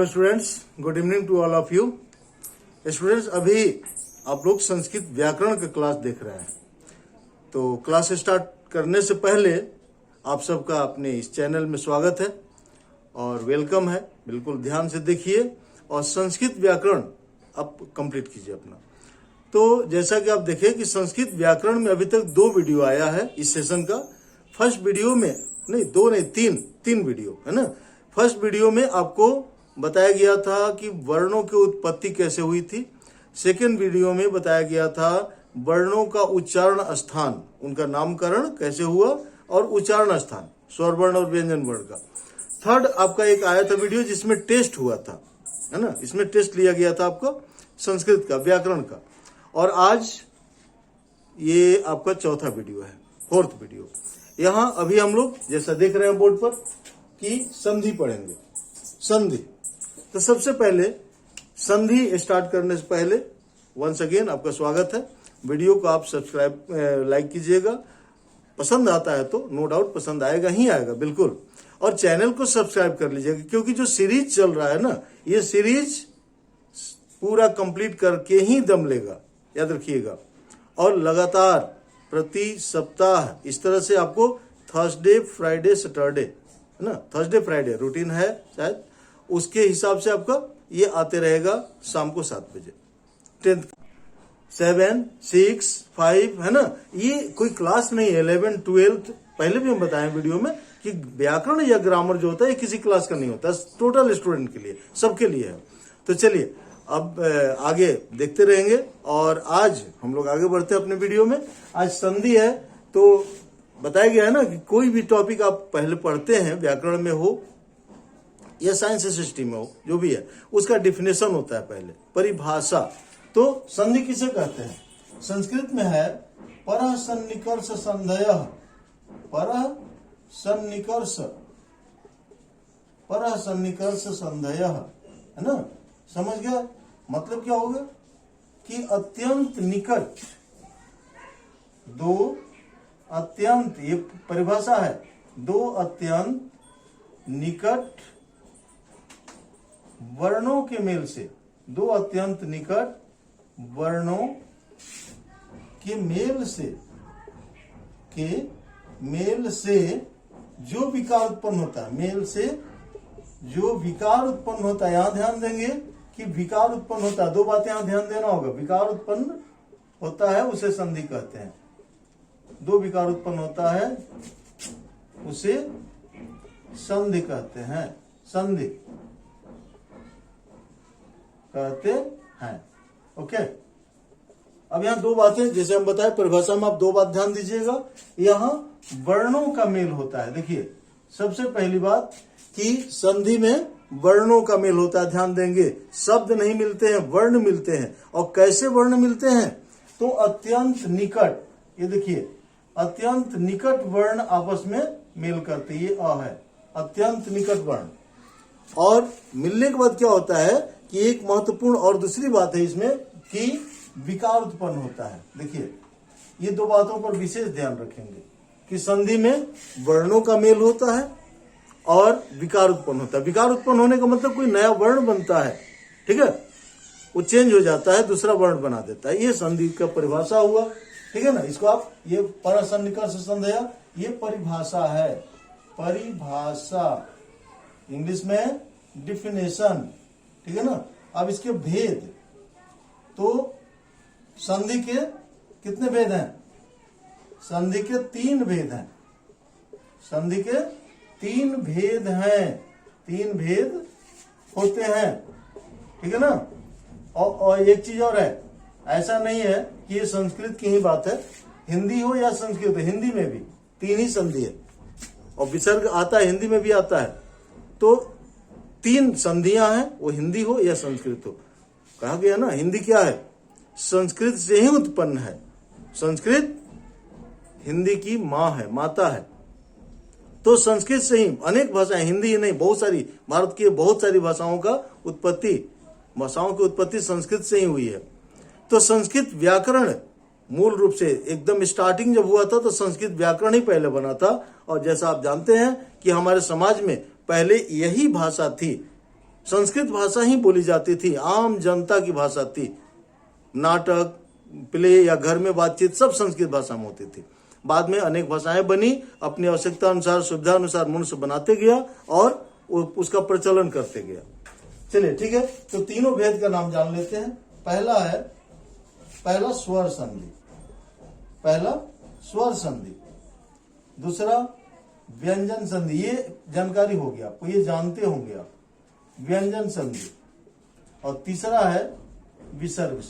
Hello students, good evening to all of you. Students, अभी आप लोग संस्कृत व्याकरण का क्लास देख रहे हैं। तो क्लास स्टार्ट करने से पहले आप सबका अपने इस चैनल में स्वागत है और वेलकम है। बिल्कुल ध्यान से देखिए और संस्कृत व्याकरण आप कंप्लीट कीजिए अपना। तो जैसा कि आप देखें कि संस्कृत व्याकरण में अभी तक 2 वीडियो आया है इस सेशन का। फर्स्ट वीडियो में तीन वीडियो है ना। फर्स्ट वीडियो में आपको बताया गया था कि वर्णों की उत्पत्ति कैसे हुई थी। सेकेंड वीडियो में बताया गया था वर्णों का उच्चारण स्थान, उनका नामकरण कैसे हुआ और उच्चारण स्थान, स्वर वर्ण और व्यंजन वर्ण का। थर्ड आपका एक आया था वीडियो जिसमें टेस्ट हुआ था, है ना। इसमें टेस्ट लिया गया था आपका संस्कृत का, व्याकरण का। और आज ये आपका चौथा वीडियो है, फोर्थ वीडियो। यहां अभी हम लोग जैसा देख रहे हैं बोर्ड पर कि संधि पढ़ेंगे। संधि, तो सबसे पहले संधि स्टार्ट करने से पहले वंस अगेन आपका स्वागत है। वीडियो को आप सब्सक्राइब लाइक कीजिएगा। पसंद आता है तो नो डाउट पसंद आएगा ही आएगा, बिल्कुल। और चैनल को सब्सक्राइब कर लीजिएगा, क्योंकि जो सीरीज चल रहा है ना, ये सीरीज पूरा कंप्लीट करके ही दम लेगा, याद रखिएगा। और लगातार प्रति सप्ताह इस तरह से आपको थर्सडे फ्राइडे सैटरडे, है ना, थर्सडे फ्राइडे रूटीन है शायद, उसके हिसाब से आपका ये आते रहेगा शाम को 7 बजे। 10th 7 6 5 है ना। ये कोई क्लास नहीं है 11 12। पहले भी हम बताएं वीडियो में कि व्याकरण या ग्रामर जो होता है किसी क्लास का नहीं होता, टोटल स्टूडेंट के लिए, सबके लिए है। तो चलिए अब आगे देखते रहेंगे। और आज हम लोग आगे बढ़ते हैं अपने वीडियो में। आज संधि है, तो बताया गया है ना कि कोई भी टॉपिक आप पहले पढ़ते हैं, व्याकरण में हो या साइंस सिस्टम में हो, जो भी है, उसका डिफिनेशन होता है पहले, परिभाषा। तो संधि किसे कहते हैं? संस्कृत में है परः सन्निकर्ष संधयः, परः सन्निकर्ष संधयः, है ना। समझ गया मतलब क्या होगा कि अत्यंत निकट, दो अत्यंत, ये परिभाषा है, दो अत्यंत निकट वर्णों के मेल से, दो अत्यंत निकट वर्णों के मेल से जो विकार उत्पन्न होता है, मेल से जो विकार उत्पन्न होता है। यहां ध्यान देंगे कि विकार उत्पन्न होता है, 2 बातें यहां ध्यान देना होगा। विकार उत्पन्न होता है उसे संधि कहते हैं। 2 विकार उत्पन्न होता है उसे संधि कहते हैं, संधि कहते हैं। ओके, अब यहाँ 2 बातें जैसे हम बताए परिभाषा में, आप 2 बात ध्यान दीजिएगा। यहाँ वर्णों का मेल होता है। देखिए सबसे पहली बात कि संधि में वर्णों का मेल होता है, ध्यान देंगे। शब्द नहीं मिलते हैं, वर्ण मिलते हैं। और कैसे वर्ण मिलते हैं? तो अत्यंत निकट, ये देखिए अत्यंत निकट वर्ण आपस में मेल करते, ये अ है, अत्यंत निकट वर्ण। और मिलने के बाद क्या होता है कि एक महत्वपूर्ण और दूसरी बात है इसमें कि विकार उत्पन्न होता है। देखिए ये 2 बातों पर विशेष ध्यान रखेंगे कि संधि में वर्णों का मेल होता है और विकार उत्पन्न होता है। विकार उत्पन्न होने का मतलब कोई नया वर्ण बनता है, ठीक है, वो चेंज हो जाता है, दूसरा वर्ण बना देता है। ये संधि का परिभाषा हुआ, ठीक है ना। इसको आप ये परः सन्निकर्ष संधयः, ये परिभाषा है, परिभाषा, इंग्लिश में डिफिनेशन, ठीक है ना। अब इसके भेद, तो संधि के कितने भेद हैं? संधि के 3 भेद हैं। संधि के 3 भेद हैं, 3 भेद होते हैं, ठीक है ना। और एक चीज और है, ऐसा नहीं है कि ये संस्कृत की ही बात है, हिंदी हो या संस्कृत, हिंदी में भी 3 ही संधि है और विसर्ग आता है, हिंदी में भी आता है। तो 3 संधियां हैं, वो हिंदी हो या संस्कृत हो। कहा गया ना, हिंदी क्या है? संस्कृत से ही उत्पन्न है। संस्कृत हिंदी की माँ है, माता है। तो संस्कृत से ही अनेक भाषाएं, हिंदी ही नहीं, बहुत सारी, भारत की बहुत सारी भाषाओं की उत्पत्ति संस्कृत से ही हुई है। तो संस्कृत व्याकरण मूल रूप से एकदम स्टार्टिंग जब हुआ था तो संस्कृत व्याकरण ही पहले बना था। और जैसा आप जानते हैं कि हमारे समाज में पहले यही भाषा थी, संस्कृत भाषा ही बोली जाती थी, आम जनता की भाषा थी। नाटक, प्ले या घर में बातचीत सब संस्कृत भाषा में होती थी। बाद में अनेक भाषाएं बनी, अपनी आवश्यकता अनुसार, सुविधा अनुसार मनुष्य बनाते गया और उसका प्रचलन करते गया। चलिए ठीक है, तो तीनों भेद का नाम जान लेते हैं। पहला स्वर संधि, दूसरा व्यंजन संधि, ये जानकारी हो गया आपको, ये जानते होंगे आप, व्यंजन संधि। और तीसरा है विसर्ग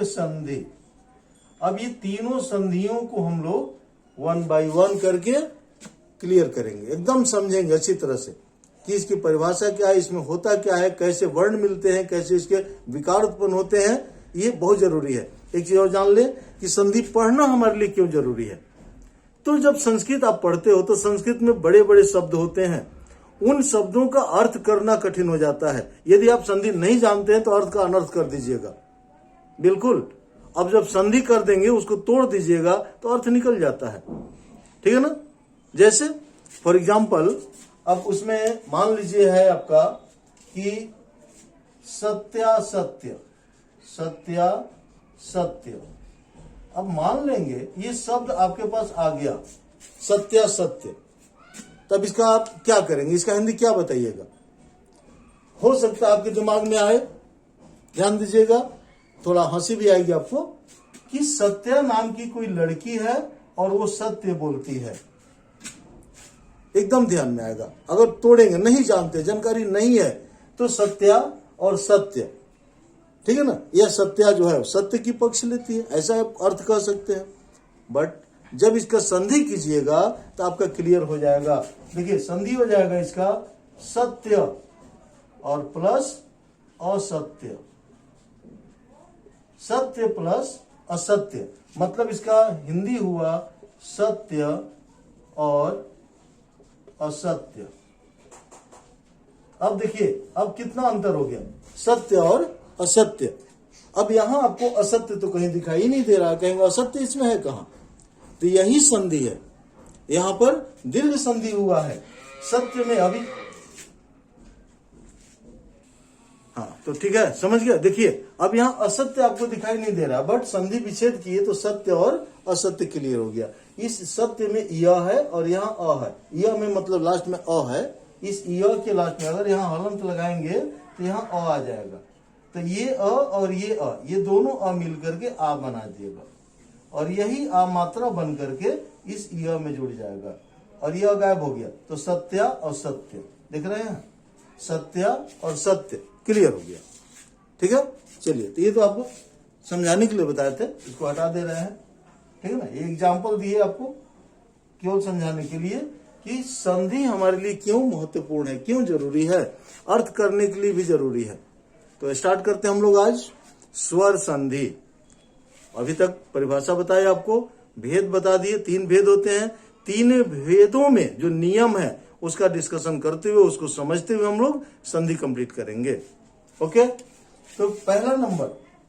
संधि। अब ये तीनों संधियों को हम लोग 1 बाय 1 करके क्लियर करेंगे, एकदम समझेंगे अच्छी तरह से कि इसकी परिभाषा क्या है, इसमें होता क्या है, कैसे वर्ण मिलते हैं, कैसे इसके विकार उत्पन्न होते हैं। ये बहुत जरूरी है। एक चीज और जान ले कि संधि पढ़ना हमारे लिए क्यों जरूरी है। तो जब संस्कृत आप पढ़ते हो तो संस्कृत में बड़े बड़े शब्द होते हैं, उन शब्दों का अर्थ करना कठिन हो जाता है। यदि आप संधि नहीं जानते हैं तो अर्थ का अनर्थ कर दीजिएगा, बिल्कुल। अब जब संधि कर देंगे, उसको तोड़ दीजिएगा तो अर्थ निकल जाता है, ठीक है ना। जैसे फॉर एग्जाम्पल, अब उसमें मान लीजिए है आपका कि सत्यासत्य। अब मान लेंगे ये शब्द आपके पास आ गया, सत्यासत्य। तब इसका आप क्या करेंगे, इसका हिंदी क्या बताइएगा। हो सकता है आपके दिमाग में आए, ध्यान दीजिएगा, थोड़ा हंसी भी आएगी आपको, कि सत्या नाम की कोई लड़की है और वो सत्य बोलती है। एकदम ध्यान में आएगा। अगर तोड़ेंगे, नहीं जानते, जानकारी नहीं है, तो सत्या और सत्य, ठीक है ना। यह सत्या जो है सत्य की पक्ष लेती है, ऐसा अर्थ कर सकते हैं। बट जब इसका संधि कीजिएगा तो आपका क्लियर हो जाएगा। देखिए संधि हो जाएगा इसका सत्य और प्लस असत्य, सत्य प्लस असत्य, मतलब इसका हिंदी हुआ सत्य और असत्य। अब देखिए अब कितना अंतर हो गया, सत्य और असत्य। अब यहां आपको असत्य तो कहीं दिखाई नहीं दे रहा, कहेंगे असत्य इसमें है कहां, तो यही संधि है, यहां पर दीर्घ संधि हुआ है सत्य में। अभी हाँ तो ठीक है, समझ गया। देखिए अब यहां असत्य आपको दिखाई नहीं दे रहा, बट संधि विच्छेद किए तो सत्य और असत्य क्लियर हो गया। इस सत्य में य है और यहाँ अ है, य में मतलब लास्ट में अ है, इस य के लास्ट में अगर यहाँ हलंत लगाएंगे तो यहाँ अ आ जाएगा। तो ये अ और ये अ, ये दोनों अ मिल करके आ बना दिएगा, और यही आ मात्रा बन करके इस य में जुड़ जाएगा, और यह गायब हो गया। तो सत्या और सत्य, देख रहे हैं, सत्या और सत्य क्लियर हो गया, ठीक है। चलिए, तो ये तो आपको समझाने के लिए बताए थे, इसको हटा दे रहे हैं, ठीक है ना। ये एग्जाम्पल दिए आपको केवल समझाने के लिए कि संधि हमारे लिए क्यों महत्वपूर्ण है, क्यों जरूरी है, अर्थ करने के लिए भी जरूरी है। तो स्टार्ट करते हैं हम लोग आज स्वर संधि। अभी तक परिभाषा बताई आपको, भेद बता दिए, 3 भेद होते हैं। 3 भेदों में जो नियम है उसका डिस्कशन करते हुए, उसको समझते हुए हम लोग संधि कंप्लीट करेंगे। ओके, तो पहला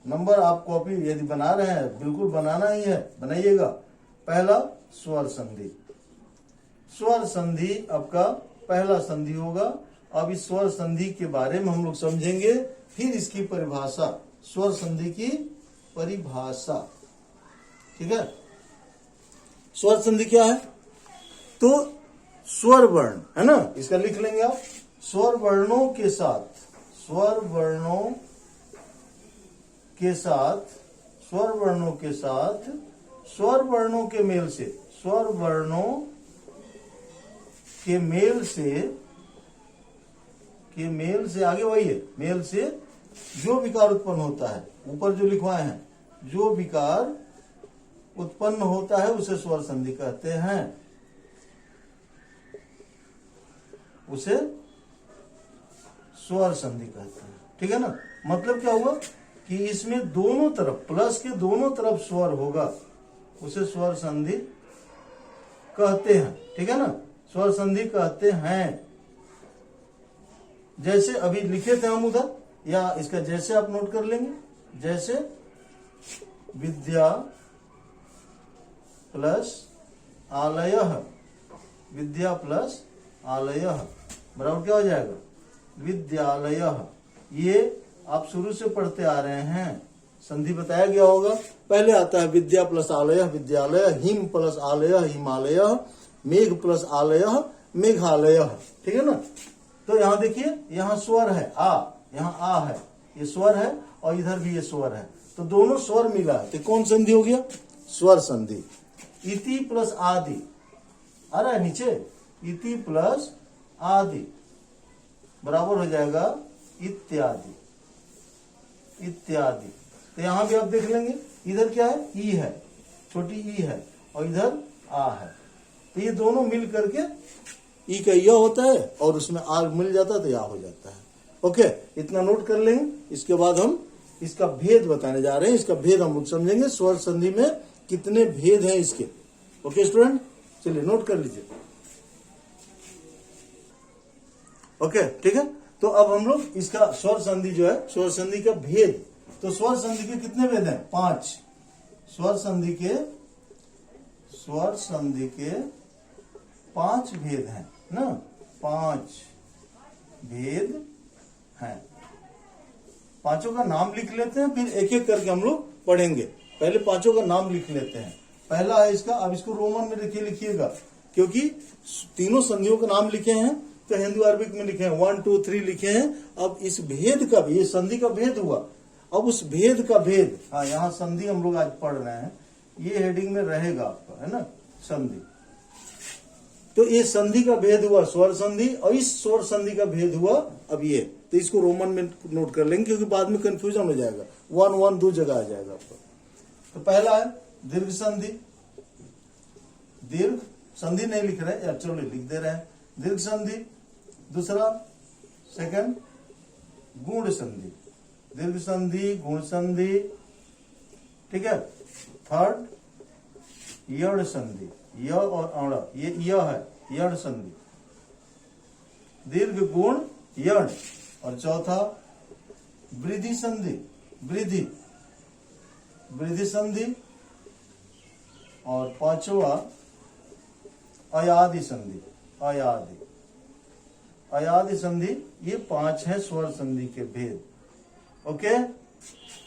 नंबर आप कॉपी यदि बना रहे हैं, बिल्कुल बनाना ही है, बनाइएगा। पहला स्वर संधि, स्वर संधि आपका पहला संधि होगा। अब इस स्वर संधि के बारे में हम लोग समझेंगे, फिर इसकी परिभाषा, स्वर संधि की परिभाषा, ठीक है। स्वर संधि क्या है, तो स्वर वर्ण है ना, इसका लिख लेंगे आप, स्वर वर्णों के साथ, स्वर वर्णों के साथ, स्वर वर्णों के साथ, स्वर वर्णों के मेल से, स्वर वर्णों के मेल से आगे वही है, मेल से जो विकार उत्पन्न होता है, ऊपर जो लिखवाए हैं, जो विकार उत्पन्न होता है उसे स्वर संधि कहते हैं, उसे स्वर संधि कहते हैं, ठीक है ना। मतलब क्या हुआ कि इसमें दोनों तरफ, प्लस के दोनों तरफ स्वर होगा, उसे स्वर संधि कहते हैं, ठीक है ना, स्वर संधि कहते हैं। जैसे अभी लिखे थे हम उधर, या इसका जैसे आप नोट कर लेंगे, जैसे विद्या प्लस आलयः, विद्या प्लस आलयः, बराबर क्या हो जाएगा, विद्यालयः। ये आप शुरू से पढ़ते आ रहे हैं, संधि बताया गया होगा। पहले आता है विद्या प्लस आलय विद्यालय, हिम प्लस आलय हिमालय, मेघ प्लस आलय मेघालय, ठीक है ना। तो यहाँ देखिए, यहाँ स्वर है आ, यहाँ आ है, ये स्वर है और इधर भी ये स्वर है, तो दोनों स्वर मिला है, तो कौन संधि हो गया, स्वर संधि। इति प्लस आदि आ रहा है नीचे, इति प्लस आदि बराबर हो जाएगा इत्यादि, इत्यादि। तो यहां भी आप देख लेंगे, इधर क्या है, ई है, छोटी ई है, और इधर आ है, तो ये दोनों मिल करके ई का य होता है और उसमें आर मिल जाता है तो या हो जाता है। ओके, इतना नोट कर लेंगे। इसके बाद हम इसका भेद बताने जा रहे हैं, इसका भेद हम लोग समझेंगे, स्वर संधि में कितने भेद हैं इसके। ओके स्टूडेंट, चलिए नोट कर लीजिए। ओके ठीक है, तो अब हम लोग इसका स्वर संधि जो है, स्वर संधि का भेद, तो स्वर संधि के कितने भेद हैं, 5। स्वर संधि के 5 भेद हैं ना, 5 भेद हैं। पांचों का नाम लिख लेते हैं, फिर एक एक करके हम लोग पढ़ेंगे। पहले पांचों का नाम लिख लेते हैं। पहला है इसका, अब इसको रोमन में लिखिएगा, क्योंकि तीनों संधियों का नाम लिखे हैं तो हिंदू अरबिक में लिखे हैं, 1 2 3 लिखे हैं। अब इस भेद का भी, ये संधि का भेद हुआ, अब उस भेद का भेद, हाँ यहाँ संधि हम लोग आज पढ़ रहे हैं, ये हेडिंग में रहेगा आपका, है ना, संधि। तो ये संधि का भेद हुआ स्वर संधि, और इस स्वर संधि का भेद हुआ अब ये, तो इसको रोमन में नोट कर लेंगे क्योंकि बाद में कंफ्यूजन हो जाएगा, 1 2 जगह आ जाएगा आपका। तो पहला है दीर्घ संधि, दीर्घ संधि नहीं लिख रहे यार, चलो लिख दे रहे हैं, दीर्घ संधि। दूसरा सेकंड गुण संधि, दीर्घ संधि गुण संधि, ठीक है। थर्ड यड़ संधि, य और अण, ये य है, यड़ संधि, दीर्घ गुण यड़। और चौथा वृद्धि संधि, वृद्धि, वृद्धि संधि। और पांचवा अयादि संधि, अयादि, अयादि संधि। ये 5 है स्वर संधि के भेद। ओके,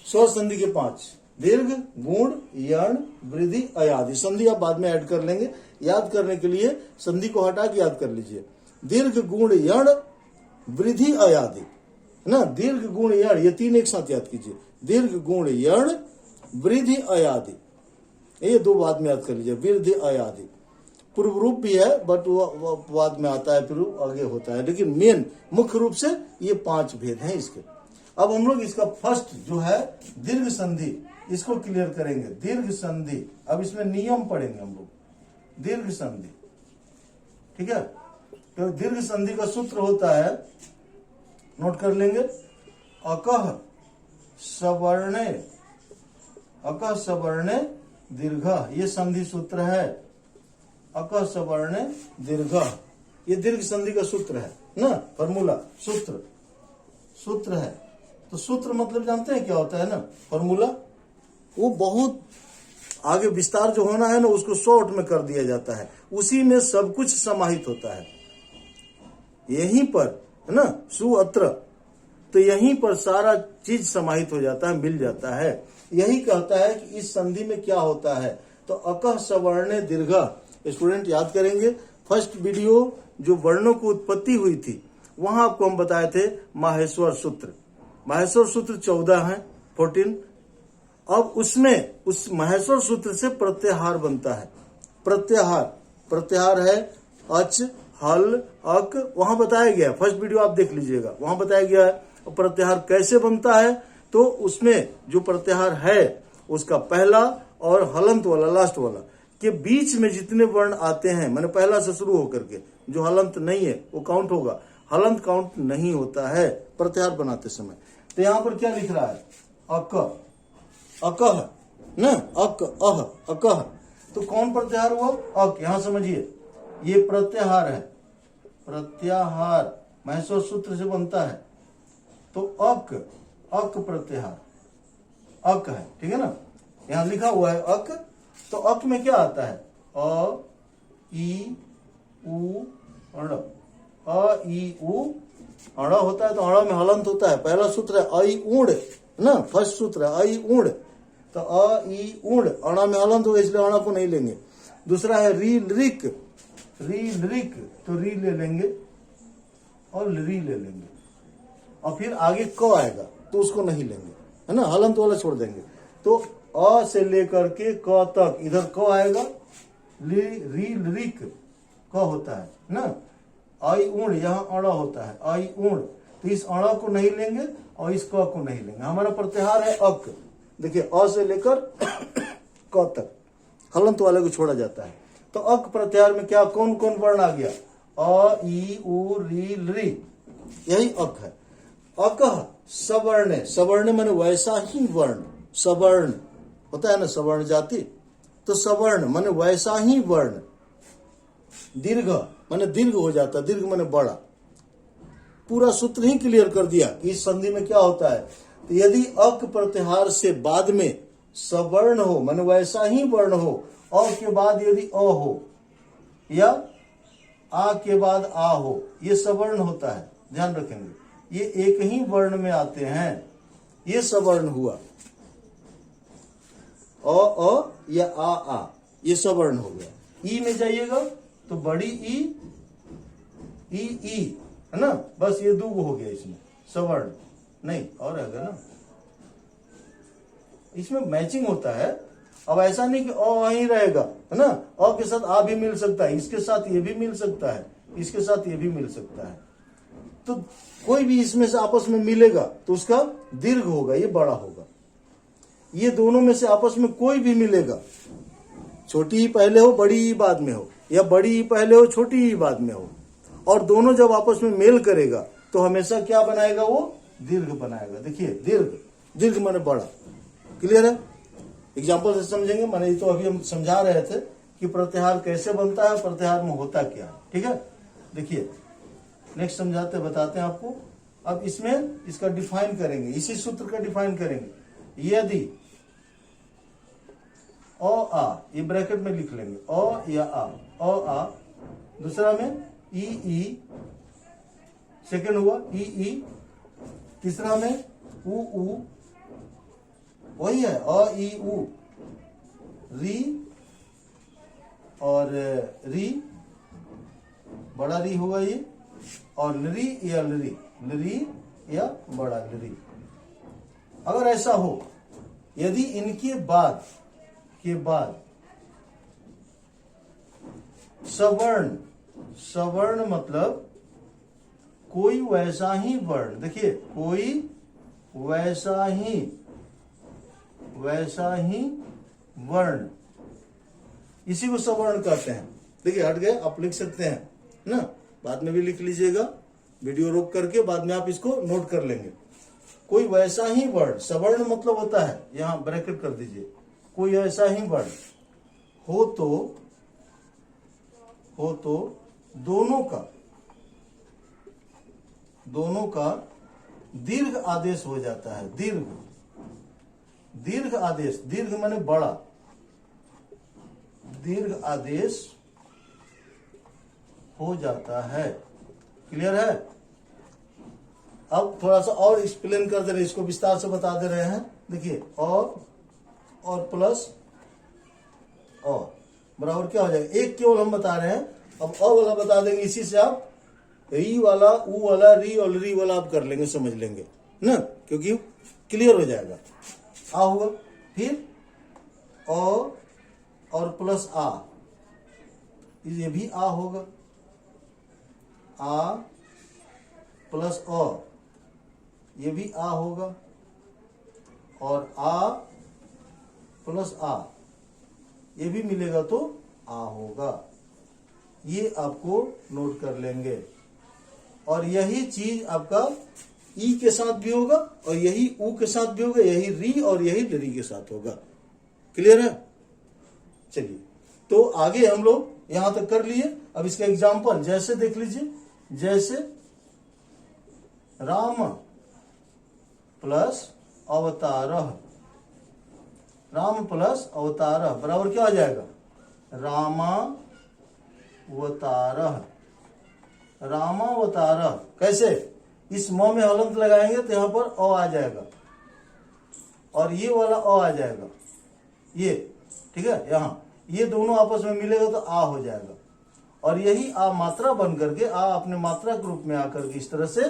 स्वर संधि के 5, दीर्घ गुण यण वृद्धि अयादि। संधि आप बाद में ऐड कर लेंगे, याद करने के लिए संधि को हटा के याद कर लीजिए। दीर्घ गुण यण वृद्धि अयादि, है ना, दीर्घ गुण यण, ये 3 एक साथ याद कीजिए, दीर्घ गुण यण वृद्धि अयादि, ये 2 बाद में याद कर लीजिए, वृद्धि अयादि। पूर्व रूप भी है बट वो बाद में आता है, फिर आगे होता है, लेकिन मेन मुख्य रूप से ये 5 भेद हैं इसके। अब हम लोग इसका फर्स्ट जो है दीर्घ संधि, इसको क्लियर करेंगे। दीर्घ संधि, अब इसमें नियम पढ़ेंगे हम लोग, दीर्घ संधि, ठीक है। तो दीर्घ संधि का सूत्र होता है, नोट कर लेंगे, अकह सवर्णे, अकह सवर्णे दीर्घ, ये संधि सूत्र है, अकह सवर्णे दीर्घ, ये दीर्घ संधि का सूत्र है ना, फॉर्मूला, सूत्र, सूत्र है। तो सूत्र मतलब जानते हैं क्या होता है ना, फॉर्मूला, वो बहुत आगे विस्तार जो होना है ना, उसको शॉर्ट में कर दिया जाता है, उसी में सब कुछ समाहित होता है, यहीं पर, है ना, सुअत्र, तो यहीं पर सारा चीज समाहित हो जाता है, मिल जाता है। यही कहता है कि इस संधि में क्या होता है। तो अकह सवर्णे दीर्घ, स्टूडेंट याद करेंगे, फर्स्ट वीडियो जो वर्णों की उत्पत्ति हुई थी, वहां आपको हम बताए थे माहेश्वर सूत्र। माहेश्वर सूत्र 14 है, 14। अब उसमें उस माहेश्वर सूत्र से प्रत्याहार बनता है। प्रत्याहार, प्रत्याहार है अच, हल, अक, वहां बताया गया है, फर्स्ट वीडियो आप देख लीजिएगा, वहां बताया गया है प्रत्याहार कैसे बनता है। तो उसमें जो प्रत्याहार है उसका पहला और हलंत वाला, लास्ट वाला के बीच में जितने वर्ण आते हैं, मैंने पहला से शुरू होकर के, जो हलंत नहीं है वो काउंट होगा, हलंत काउंट नहीं होता है प्रत्याहार बनाते समय। तो यहां पर क्या लिख रहा है, अक, अकह न, अक, अह, अकह, तो कौन प्रत्याहार हुआ, अक। यहां समझिए, ये प्रत्याहार है, प्रत्याहार माहेश्वर सूत्र से बनता है, तो अक, अक प्रत्याहार, अक है, ठीक है ना, यहां लिखा हुआ है अक। तो अक में क्या आता है, अ, ई, उ, ण, अ ई उ, अड़ा होता है तो अड़ा में हलंत होता है। पहला सूत्र है अ ई ऊड़ ना, फर्स्ट सूत्र है अ ई ऊड़, तो अ ई ऊड़ अड़ा में हलंत होगा, इसलिए अड़ा को नहीं लेंगे। दूसरा है री लिरिक, री लिरिक, तो री ले लेंगे और री ले लेंगे, और फिर आगे क आएगा तो उसको नहीं लेंगे, है ना, हलंत वाला छोड़ देंगे। तो अ से लेकर के क तक इधर क आएगा, री लिरिक क होता है ना, आई ऊण यहाँ अड़ा होता है, आई ऊण, तो इस अड़ा को नहीं लेंगे और इस क को नहीं लेंगे। हमारा प्रत्याहार है अक, देखिए अ से लेकर क तक हलंत वाले को छोड़ा जाता है। तो अक प्रत्याहार में क्या कौन कौन वर्ण आ गया, अ ई उ री ली, यही अक है। अकह सवर्ण, सवर्ण माने वैसा ही वर्ण, सवर्ण होता है ना सवर्ण जाति, तो सवर्ण माने वैसा ही वर्ण। दीर्घ माने दीर्घ हो जाता, दीर्घ माने बड़ा। पूरा सूत्र ही क्लियर कर दिया इस संधि में क्या होता है। तो यदि अक प्रत्याहार से बाद में सवर्ण हो माने वैसा ही वर्ण हो, अ के बाद यदि अ हो या आ के बाद आ हो, ये सवर्ण होता है, ध्यान रखेंगे, ये एक ही वर्ण में आते हैं, ये सवर्ण हुआ। अ या आ, ये सवर्ण हो गया। ई में जाइएगा तो बड़ी ई है ना, बस ये दो हो गया इसमें सवर्ण, नहीं और रहेगा ना, इसमें मैचिंग होता है। अब ऐसा नहीं कि अ ही रहेगा, है ना, अ के साथ आ भी मिल सकता है, इसके साथ ये भी मिल सकता है, इसके साथ ये भी मिल सकता है। तो कोई भी इसमें से आपस में मिलेगा तो उसका दीर्घ होगा, ये बड़ा होगा। ये दोनों में से आपस में कोई भी मिलेगा, छोटी ही पहले हो बड़ी ही बाद में हो, या बड़ी ही पहले हो छोटी ही बाद में हो, और दोनों जब आपस में मेल करेगा तो हमेशा क्या बनाएगा, वो दीर्घ बनाएगा। देखिए दीर्घ, दीर्घ माने बड़ा। क्लियर है, एग्जाम्पल से समझेंगे। माने ये तो अभी हम समझा रहे थे कि प्रत्याहार कैसे बनता है, प्रत्याहार में होता क्या है, ठीक है। देखिए नेक्स्ट समझाते बताते हैं आपको। अब इसमें इसका डिफाइन करेंगे, इसी सूत्र का डिफाइन करेंगे। यदि अ आ, ये ब्रैकेट में लिख लेंगे, अ या अ आ, दूसरा में ई, सेकंड हुआ ई, तीसरा में उ, वही है अ ई उ, री और री, बड़ा री हुआ ये, और लरी या लरी, लरी या बड़ा लरी। अगर ऐसा हो, यदि इनके बाद सवर्ण, सवर्ण मतलब कोई वैसा ही वर्ण, देखिए कोई वैसा ही वर्ण, इसी को सवर्ण कहते हैं। देखिए हट गए, आप लिख सकते हैं ना, बाद में भी लिख लीजिएगा, वीडियो रोक करके बाद में आप इसको नोट कर लेंगे। कोई वैसा ही वर्ण, सवर्ण मतलब होता है, यहां ब्रैकेट कर दीजिए, कोई ऐसा ही वर्ण हो तो दोनों का दीर्घ आदेश हो जाता है। दीर्घ आदेश, दीर्घ माने बड़ा, दीर्घ आदेश हो जाता है। क्लियर है। अब थोड़ा सा और एक्सप्लेन कर दे रहे, इसको विस्तार से बता दे रहे हैं। देखिए और प्लस अ बराबर क्या हो जाएगा, एक केवल हम बता रहे हैं, अब अ वाला बता देंगे, इसी से आप ई वाला, उ वाला, री और री वाला आप कर लेंगे, समझ लेंगे ना, क्योंकि क्लियर हो जाएगा। आ हुआ, फिर अ और प्लस आ, ये भी आ होगा, आ प्लस अ, ये भी आ होगा, और आ प्लस आ, ये भी मिलेगा तो आ होगा। ये आपको नोट कर लेंगे। और यही चीज आपका ई के साथ भी होगा, और यही उ के साथ भी होगा, यही री और यही लरी के साथ होगा। क्लियर है। चलिए, तो आगे हम लोग यहां तक कर लिए। अब इसका एग्जाम्पल जैसे देख लीजिए, जैसे राम प्लस अवतारः, राम प्लस अवतारः बराबर क्या हो जाएगा, रामावतारः। रामावतार। कैसे? इस म में हलंत लगाएंगे तो यहाँ पर अ आ जाएगा और ये वाला अ आ जाएगा, ये ठीक है। यहाँ ये दोनों आपस में मिलेगा तो आ हो जाएगा और यही आ मात्रा बन करके आ अपने मात्रा के रूप में आकर के इस तरह से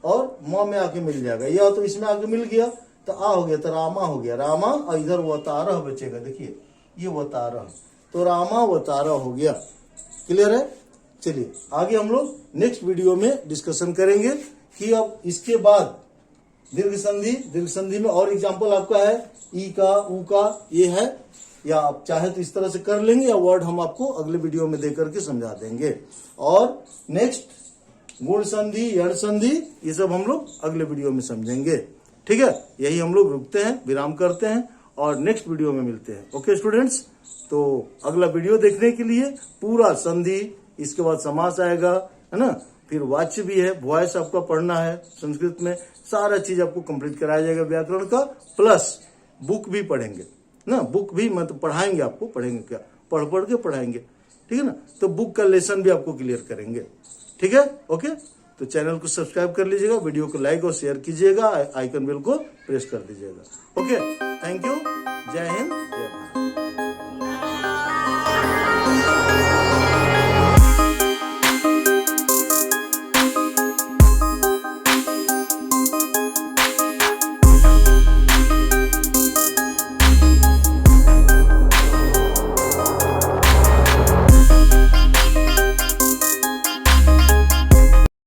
और म में आके मिल जाएगा। यह तो इसमें आके मिल गया तो आ हो गया, तो रामा हो गया। रामा और इधर वतारह बचेगा, देखिए ये वतारह, तो रामावतार हो गया। क्लियर है? चलिए आगे हम लोग नेक्स्ट वीडियो में डिस्कशन करेंगे कि अब इसके बाद दीर्घ संधि में और एग्जांपल आपका है ई का, ऊ का, ये है, या आप चाहे तो इस तरह से कर लेंगे या वर्ड हम आपको अगले वीडियो में देकर के समझा देंगे। और नेक्स्ट गुण संधि, यण संधि, ये सब हम लोग अगले वीडियो में समझेंगे। ठीक है, यही हम लोग रुकते हैं, विराम करते हैं और नेक्स्ट वीडियो में मिलते हैं। ओके स्टूडेंट्स, तो अगला वीडियो देखने के लिए पूरा संधि, इसके बाद समास आएगा, है ना, फिर वाच्य भी है, वॉइस आपका पढ़ना है संस्कृत में, सारा चीज आपको कंप्लीट कराया जाएगा व्याकरण का, प्लस बुक भी पढ़ेंगे ना, बुक भी मतलब पढ़ाएंगे आपको, पढ़ेंगे क्या, पढ़ के पढ़ाएंगे, ठीक है ना। तो बुक का लेसन भी आपको क्लियर करेंगे। ठीक है, ओके। तो चैनल को सब्सक्राइब कर लीजिएगा, वीडियो को लाइक और शेयर कीजिएगा, आइकन बेल को प्रेस कर दीजिएगा। ओके, थैंक यू, जय हिंद, जय भारत।